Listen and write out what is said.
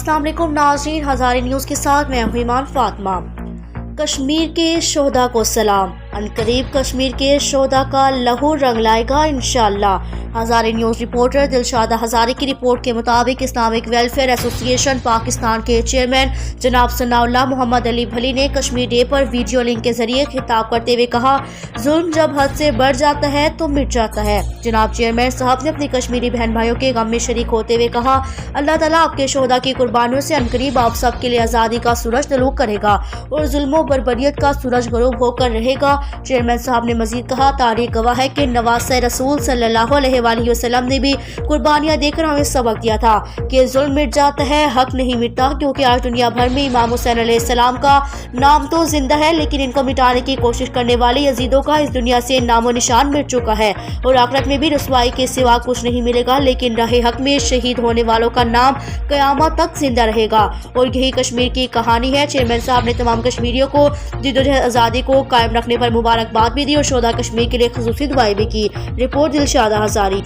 अस्सलाम वालेकुम नाज़रीन, हज़ारे न्यूज़ के साथ मैं हूं ईमान फातिमा। कश्मीर के शोहदा को सलाम। अनकरीब कश्मीर के शोहदा का लहू रंग लाएगा इंशाअल्लाह। हज़ारे न्यूज़ रिपोर्टर दिलशादा हज़ारे की रिपोर्ट के मुताबिक इस्लामिक वेलफेयर एसोसिएशन पाकिस्तान के चेयरमैन जनाब सनाउल्लाह मोहम्मद अली भली ने कश्मीर डे पर वीडियो लिंक के जरिए खिताब करते हुए कहा, जुल्म जब हद से बढ़ जाता है तो मिट जाता है। जनाब चेयरमैन साहब ने अपनी कश्मीरी बहन भाइयों के गम में शरीक होते हुए कहा, अल्लाह ताला आपके शोहदा की कुर्बानियों से अनकरीब आप सब के लिए आज़ादी का सूरज तलू करेगा और जुल्म बर्बरियत का सूरज गरूब होकर रहेगा। चेयरमैन साहब ने मजीद कहा, तारीख गवाह है कि नवासे रसूल सल्लल्लाहु अलैहि वसल्लम ने भी कुर्बानियां देकर हमें सबक दिया था कि जुल्म मिट जाता है, हक नहीं मिटता। क्योंकि आज दुनिया भर में इमाम हुसैन अलैहिस्सलाम का नाम तो जिंदा है, लेकिन इनको मिटाने की कोशिश करने वाले यजीदों का इस दुनिया से नामो निशान मिट चुका है और आखिरत में भी रसवाई के सिवा कुछ नहीं मिलेगा। लेकिन राहे हक में शहीद होने वालों का नाम क़यामत तक जिंदा रहेगा और यही कश्मीर की कहानी है। चेयरमैन साहब ने तमाम कश्मीरियों को जद्दोजहद आज़ादी को कायम रखने पर मुबारकबाद भी दी और शोहदा कश्मीर के लिए ख़ुसूसी दुआएं भी की। रिपोर्ट दिलशादा हज़ारी।